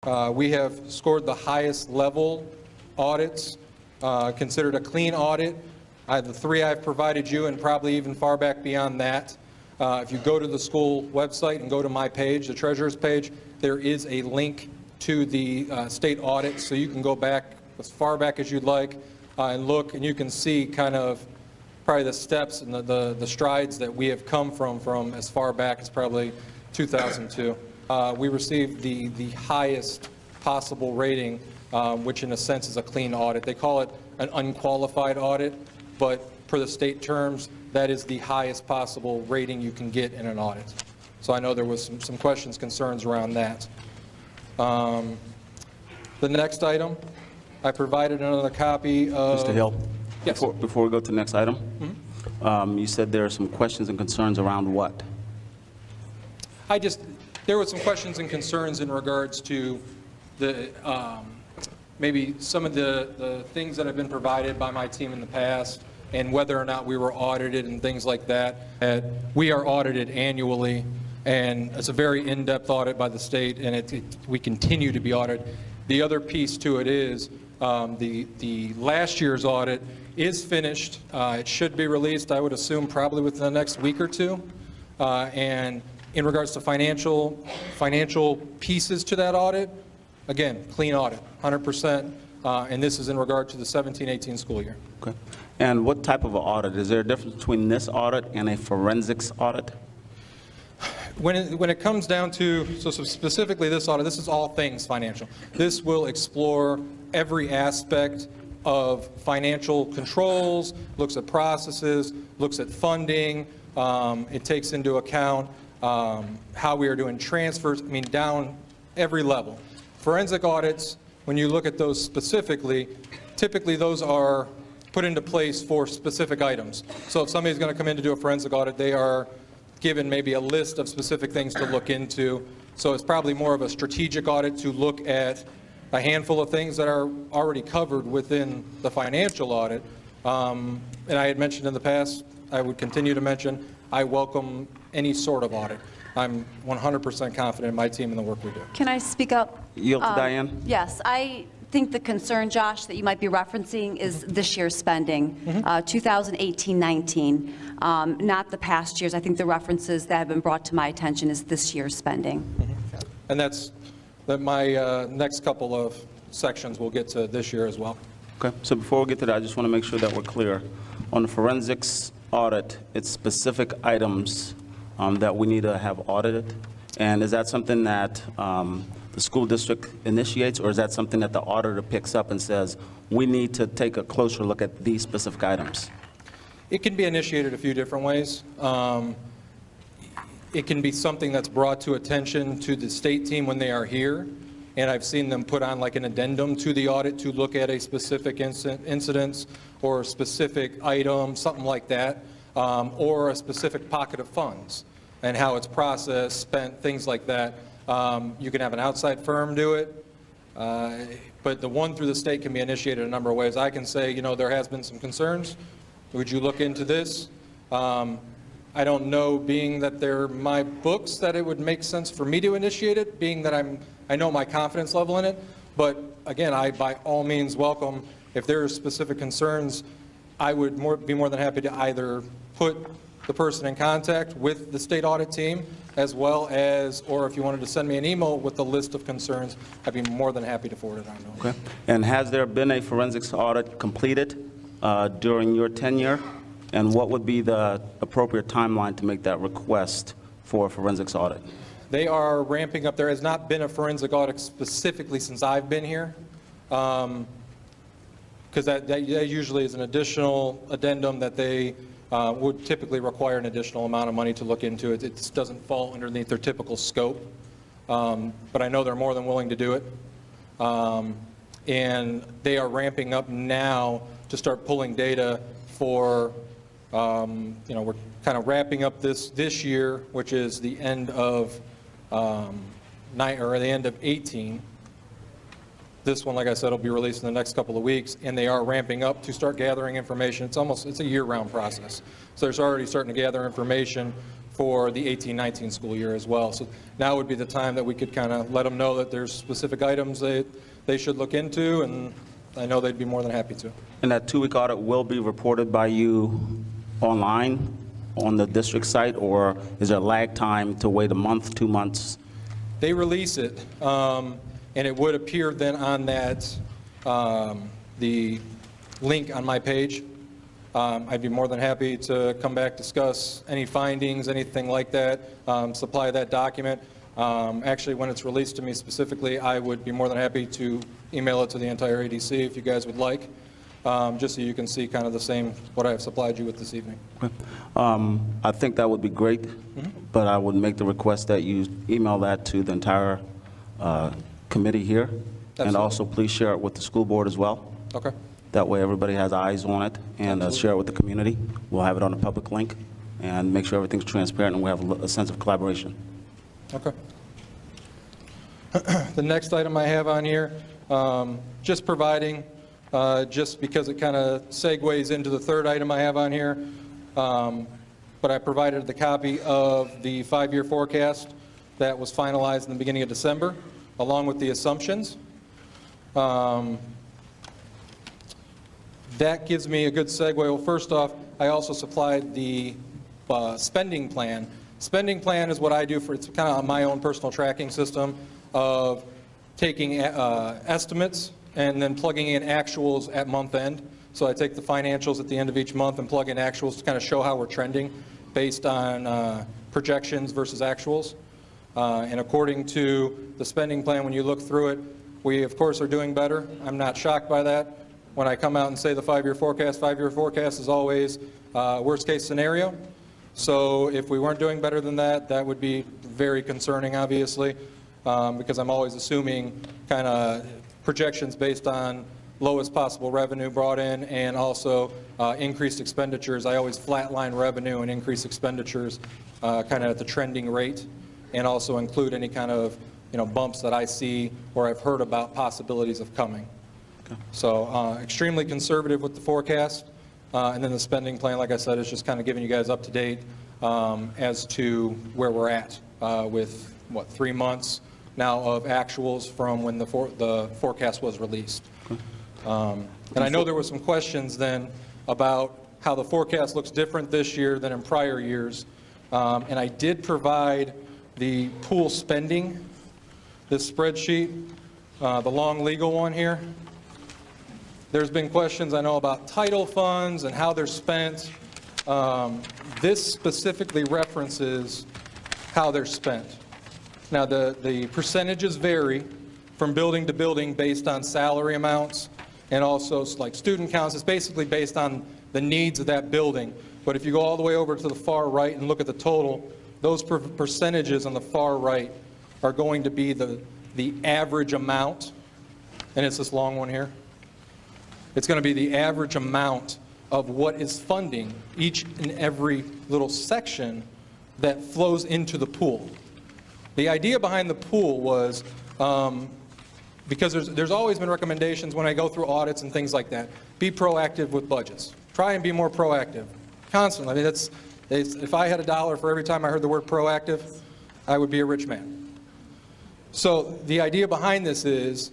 We have scored the highest level audits, considered a clean audit. The three I've provided you, and probably even far back beyond that. If you go to the school website and go to my page, the treasurer's page, there is a link to the state audit, so you can go back as far back as you'd like and look, and you can see kind of probably the steps and the strides that we have come from as far back as probably 2002. We received the highest possible rating, which in a sense is a clean audit. They call it an unqualified audit, but per the state terms, that is the highest possible rating you can get in an audit. So I know there was some questions, concerns around that. The next item, I provided another copy of... Mr. Hill, yes. Before we go to the next item, you said there are some questions and concerns around what? There were some questions and concerns in regards to the maybe some of the things that have been provided by my team in the past, and whether or not we were audited and things like that. We are audited annually, and it's a very in-depth audit by the state, and we continue to be audited. The other piece to it is the last year's audit is finished. It should be released, I would assume, probably within the next week or two. And in regards to financial pieces to that audit, again, clean audit, 100%, and this is in regard to the 17-18 school year. Okay. And what type of an audit? Is there a difference between this audit and a forensics audit? When it comes down to, so specifically this audit, this is all things financial. This will explore every aspect of financial controls, looks at processes, looks at funding. It takes into account how we are doing transfers, down every level. Forensic audits, when you look at those specifically, typically those are put into place for specific items. So if somebody's going to come in to do a forensic audit, they are given maybe a list of specific things to look into. So it's probably more of a strategic audit to look at a handful of things that are already covered within the financial audit. And I had mentioned in the past, I would continue to mention, I welcome any sort of audit. I'm 100% confident in my team and the work we do. Can I speak up? Yield to Diane? Yes, I think the concern, Josh, that you might be referencing is this year's spending, 2018-19, not the past years. I think the references that have been brought to my attention is this year's spending. And that's my next couple of sections will get to this year as well. Okay, so before we get to that, I just want to make sure that we're clear. On the forensics audit, it's specific items that we need to have audited, and is that something that the school district initiates, or is that something that the auditor picks up and says, we need to take a closer look at these specific items? It can be initiated a few different ways. It can be something that's brought to attention to the state team when they are here, and I've seen them put on like an addendum to the audit to look at a specific incidents or a specific item, something like that, or a specific pocket of funds and how it's processed, spent, things like that. You can have an outside firm do it, but the one through the state can be initiated a number of ways. I can say, there has been some concerns. Would you look into this? I don't know, being that they're my books, that it would make sense for me to initiate it, being that I know my confidence level in it. But again, I by all means welcome, if there are specific concerns, I would be more than happy to either put the person in contact with the state audit team, as well as, or if you wanted to send me an email with the list of concerns, I'd be more than happy to forward it on. Okay. And has there been a forensics audit completed during your tenure? And what would be the appropriate timeline to make that request for a forensics audit? They are ramping up. There has not been a forensic audit specifically since I've been here, because that usually is an additional addendum that they would typically require an additional amount of money to look into it. It just doesn't fall underneath their typical scope, but I know they're more than willing to do it. And they are ramping up now to start pulling data for, we're kind of wrapping up this year, which is the end of the end of 18. This one, like I said, will be released in the next couple of weeks, and they are ramping up to start gathering information. It's a year-round process. So they're already starting to gather information for the 18-19 school year as well. So now would be the time that we could kind of let them know that there's specific items they should look into, and I know they'd be more than happy to. And that 2-week audit will be reported by you online on the district site, or is there a lag time to wait a month, 2 months? They release it, and it would appear then on that, the link on my page. I'd be more than happy to come back, discuss any findings, anything like that, supply that document. Actually, when it's released to me specifically, I would be more than happy to email it to the entire ADC if you guys would like, just so you can see kind of the same, what I have supplied you with this evening. I think that would be great, but I would make the request that you email that to the entire committee here. And Absolutely. also please share it with the school board as well. Okay. That way everybody has eyes on it, and Absolutely. share it with the community. We'll have it on a public link and make sure everything's transparent and we have a sense of collaboration. Okay. The next item I have on here, just providing, just because it kind of segues into the third item I have on here, but I provided the copy of the 5-year forecast that was finalized in the beginning of December, along with the assumptions. That gives me a good segue. Well, first off, I also supplied the spending plan. Spending plan is what I do for, it's kind of my own personal tracking system of taking estimates and then plugging in actuals at month end. So I take the financials at the end of each month and plug in actuals to kind of show how we're trending based on projections versus actuals. And according to the spending plan, when you look through it, we of course are doing better. I'm not shocked by that. When I come out and say the 5-year forecast is always worst case scenario. So if we weren't doing better than that, that would be very concerning, obviously, because I'm always assuming kind of projections based on lowest possible revenue brought in and also increased expenditures. I always flatline revenue and increase expenditures kind of at the trending rate, and also include any kind of bumps that I see or I've heard about possibilities of coming. So extremely conservative with the forecast, and then the spending plan, like I said, is just kind of giving you guys up to date as to where we're at with, 3 months now of actuals from when the forecast was released. And I know there were some questions then about how the forecast looks different this year than in prior years, and I did provide the pool spending, this spreadsheet, the long legal one here. There's been questions, I know, about title funds and how they're spent. This specifically references how they're spent. Now, the percentages vary from building to building based on salary amounts and also like student counts. It's basically based on the needs of that building. But if you go all the way over to the far right and look at the total, those percentages on the far right are going to be the average amount, and it's this long one here. It's going to be the average amount of what is funding each and every little section that flows into the pool. The idea behind the pool was, because there's always been recommendations when I go through audits and things like that, be proactive with budgets. Try and be more proactive, constantly. I mean, if I had $1 for every time I heard the word proactive, I would be a rich man. So the idea behind this is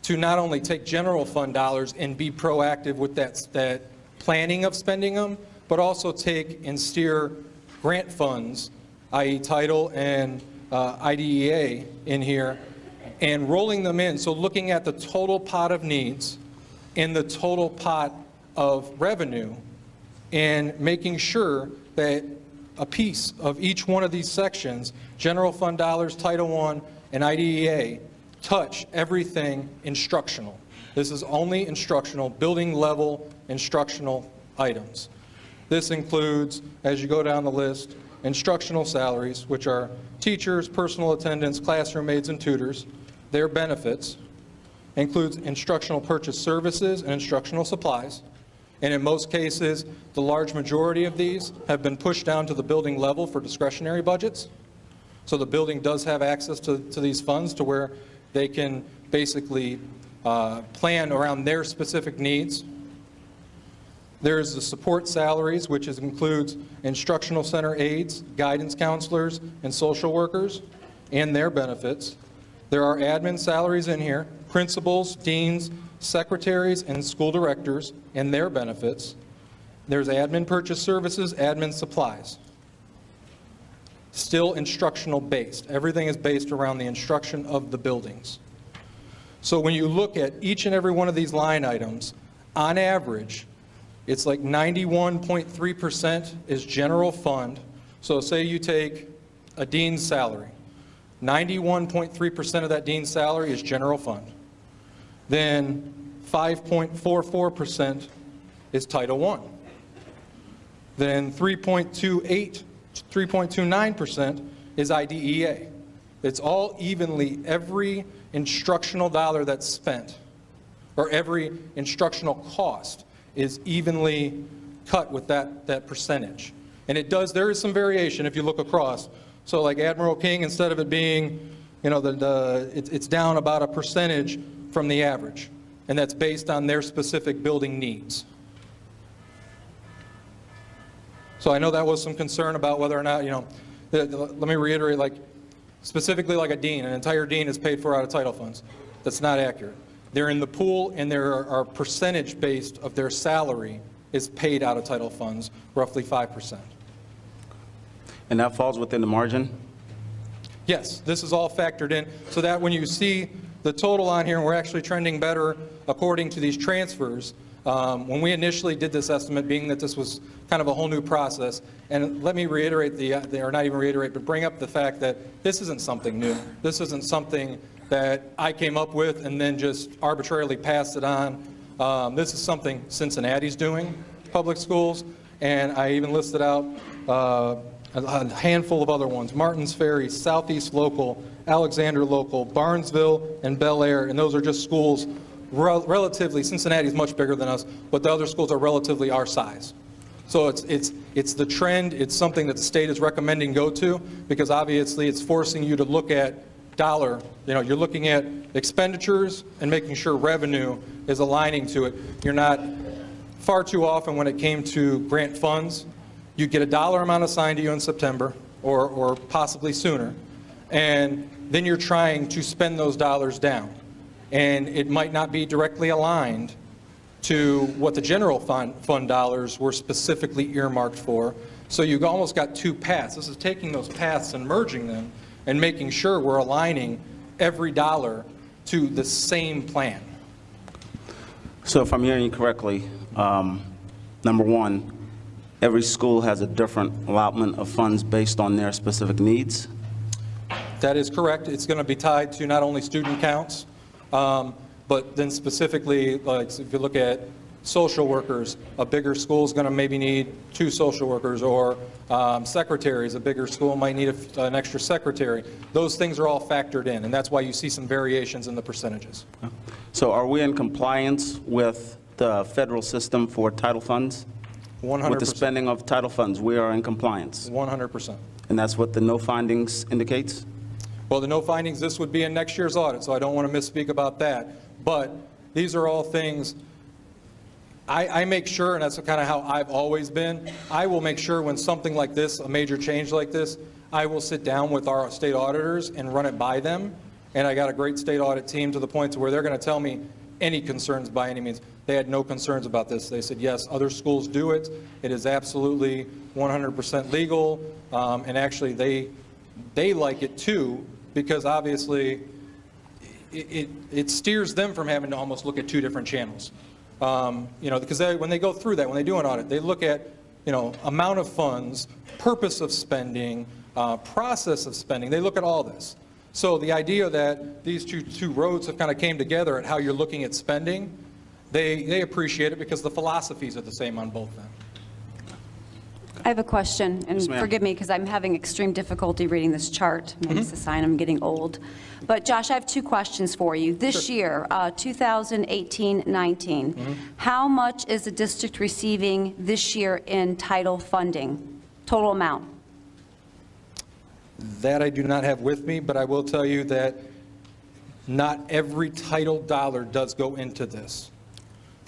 to not only take general fund dollars and be proactive with that planning of spending them, but also take and steer grant funds, i.e. title and IDEA in here, and rolling them in. So looking at the total pot of needs and the total pot of revenue, and making sure that a piece of each one of these sections, general fund dollars, Title I, and IDEA, touch everything instructional. This is only instructional, building level instructional items. This includes, as you go down the list, instructional salaries, which are teachers, personal attendants, classroom aides, and tutors, their benefits, includes instructional purchase services and instructional supplies. And in most cases, the large majority of these have been pushed down to the building level for discretionary budgets. So the building does have access to these funds to where they can basically plan around their specific needs. There's the support salaries, which includes instructional center aides, guidance counselors, and social workers, and their benefits. There are admin salaries in here, principals, deans, secretaries, and school directors, and their benefits. There's admin purchase services, admin supplies. Still instructional based. Everything is based around the instruction of the buildings. So when you look at each and every one of these line items, on average, it's like 91.3% is general fund. So say you take a dean's salary. 91.3% of that dean's salary is general fund. Then 5.44% is Title I. Then 3.29% is IDEA. It's all evenly, every instructional dollar that's spent, or every instructional cost is evenly cut with that percentage. And it does, there is some variation if you look across. So like Admiral King, instead of it being, you know, it's down about a percentage from the average. And that's based on their specific building needs. So I know that was some concern about whether or not, you know, let me reiterate, like specifically like a dean, an entire dean is paid for out of title funds. That's not accurate. They're in the pool, and there are percentage based of their salary is paid out of title funds, roughly 5%. And that falls within the margin? Yes, this is all factored in, so that when you see the total on here, and we're actually trending better according to these transfers. When we initially did this estimate, being that this was kind of a whole new process, and let me reiterate or not even reiterate, but bring up the fact that this isn't something new. This isn't something that I came up with and then just arbitrarily passed it on. This is something Cincinnati's doing, public schools, and I even listed out a handful of other ones: Martins Ferry, Southeast Local, Alexander Local, Barnesville, and Bel Air, and those are just schools relatively. Cincinnati's much bigger than us, but the other schools are relatively our size. So it's the trend. It's something that the state is recommending go to, because obviously it's forcing you to look at dollar. You know, you're looking at expenditures and making sure revenue is aligning to it. You're not, far too often when it came to grant funds, you get a dollar amount assigned to you in September or possibly sooner, and then you're trying to spend those dollars down. And it might not be directly aligned to what the general fund dollars were specifically earmarked for. So you almost got two paths. This is taking those paths and merging them and making sure we're aligning every dollar to the same plan. So if I'm hearing you correctly, number one, every school has a different allotment of funds based on their specific needs? That is correct. It's going to be tied to not only student counts, but then specifically, like if you look at social workers, a bigger school is going to maybe need 2 social workers, or secretaries, a bigger school might need an extra secretary. Those things are all factored in, and that's why you see some variations in the percentages. So are we in compliance with the federal system for title funds? 100%. With the spending of title funds, we are in compliance? 100%. And that's what the no findings indicates? Well, the no findings, this would be in next year's audit, so I don't want to misspeak about that. But these are all things I make sure, and that's kind of how I've always been, I will make sure when something like this, a major change like this, I will sit down with our state auditors and run it by them. And I got a great state audit team to the point to where they're going to tell me any concerns by any means. They had no concerns about this. They said, yes, other schools do it. It is absolutely 100% legal. And actually, they like it too, because obviously it steers them from having to almost look at 2 different channels. You know, because when they go through that, when they do an audit, they look at, you know, amount of funds, purpose of spending, process of spending. They look at all this. So the idea that these two roads have kind of came together at how you're looking at spending, they appreciate it because the philosophies are the same on both of them. I have a question, and Yes, ma'am. forgive me because I'm having extreme difficulty reading this chart. Maybe it's a sign I'm getting old. But Josh, I have 2 questions for you. This year, 2018-19, how much is the district receiving this year in title funding, total amount? That I do not have with me, but I will tell you that not every title dollar does go into this.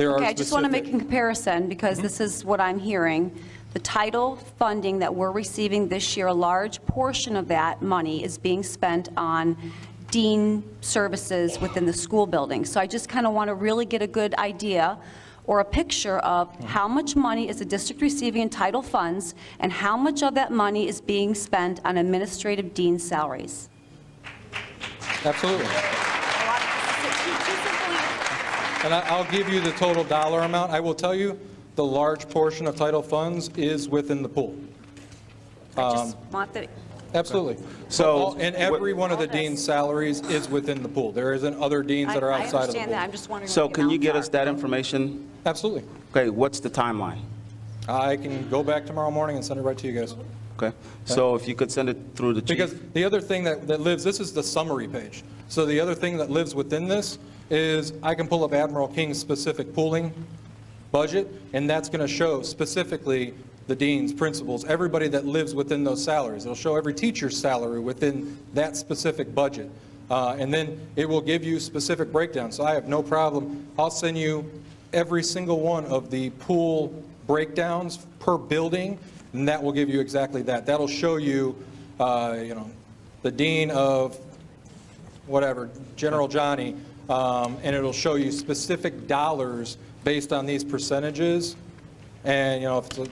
There are Okay, I just want to make a specific- comparison, because this is what I'm hearing. The title funding that we're receiving this year, a large portion of that money is being spent on dean services within the school building. So I just kind of want to really get a good idea or a picture of how much money is the district receiving in title funds, and how much of that money is being spent on administrative dean salaries. Absolutely. And I'll give you the total dollar amount. I will tell you, the large portion of title funds is within the pool. I just want the, Absolutely. So- And every one of the dean's salaries is within the pool. There isn't other deans that are I outside of the understand that, I'm pool. just wondering. So what the can you amounts get are. us that information? Absolutely. Okay, what's the timeline? I can go back tomorrow morning and send it right to you guys. Okay, so if you could send it through the chief? Because the other thing that lives, this is the summary page. So the other thing that lives within this is I can pull up Admiral King's specific pooling budget, and that's going to show specifically the deans, principals, everybody that lives within those salaries. It'll show every teacher's salary within that specific budget. And then it will give you specific breakdowns. So I have no problem. I'll send you every single one of the pool breakdowns per building, and that will give you exactly that. That'll show you, the dean of whatever, General Johnny, and it'll show you specific dollars based on these percentages. And, if it's,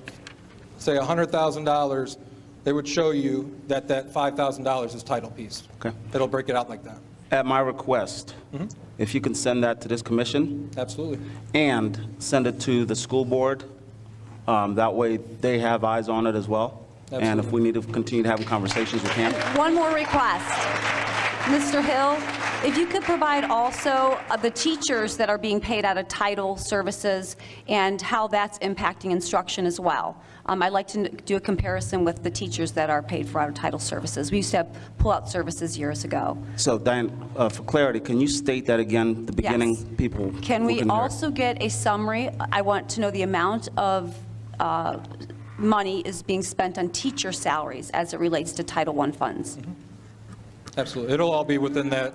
say, $100,000, they would show you that $5,000 is title piece. Okay. It'll break it out like that. At my request, if you can send that to this commission Absolutely. and send it to the school board, that way they have eyes on it as well. And if we need to continue to have conversations, we can. One more request. Mr. Hill, if you could provide also the teachers that are being paid out of title services and how that's impacting instruction as well. I'd like to do a comparison with the teachers that are paid for out of title services. We used to have pull-out services years ago. So Diane, for clarity, can you state that again, the beginning? Yes. People Can we who hear. also get a summary? I want to know the amount of money is being spent on teacher salaries as it relates to Title I funds. Absolutely. It'll all be within that.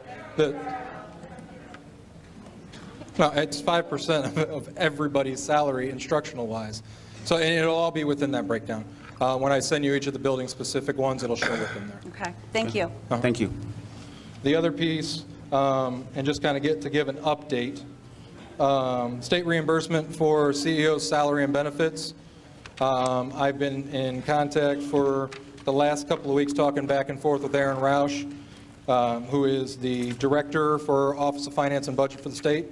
No, it's 5% of everybody's salary instructional-wise. So, and it'll all be within that breakdown. When I send you each of the building-specific ones, it'll show within there. Okay, thank you. Thank you. The other piece, and just kind of give an update, state reimbursement for CEO's salary and benefits. I've been in contact for the last couple of weeks talking back and forth with Aaron Roush, who is the director for Office of Finance and Budget for the state.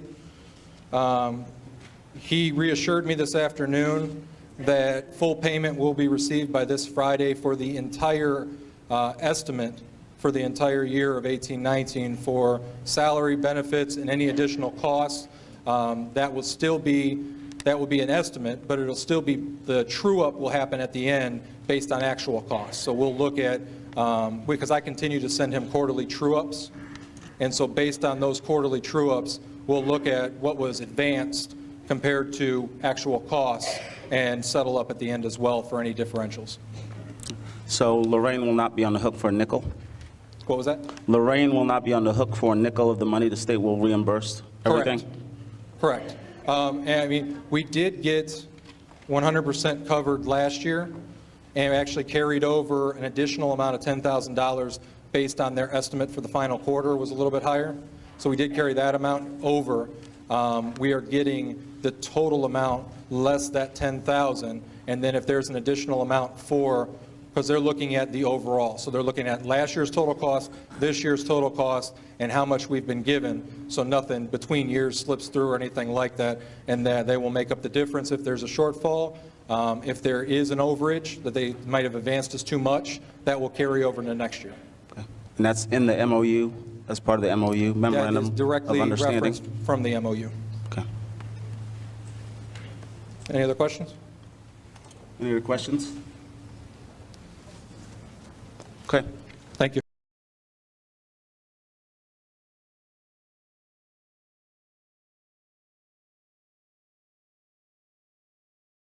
He reassured me this afternoon that full payment will be received by this Friday for the entire estimate for the entire year of 18-19 for salary, benefits, and any additional costs. That will be an estimate, but it'll still be, the true-up will happen at the end based on actual costs. So we'll look at, because I continue to send him quarterly true-ups, and so based on those quarterly true-ups, we'll look at what was advanced compared to actual costs and settle up at the end as well for any differentials. So Lorain will not be on the hook for a nickel? What was that? Lorain will not be on the hook for a nickel of the money the state will reimburse everything? Correct. And I mean, we did get 100% covered last year, and actually carried over an additional amount of $10,000 based on their estimate for the final quarter was a little bit higher. So we did carry that amount over. We are getting the total amount less that $10,000, and then if there's an additional amount for, because they're looking at the overall. So they're looking at last year's total cost, this year's total cost, and how much we've been given. So nothing between years slips through or anything like that, and that they will make up the difference if there's a shortfall. If there is an overage that they might have advanced us too much, that will carry over into next year. Okay. And that's in the MOU, as part of the MOU, That Memorandum is of directly Understanding? referenced from the MOU. Okay. Any other questions? Any other questions? Okay.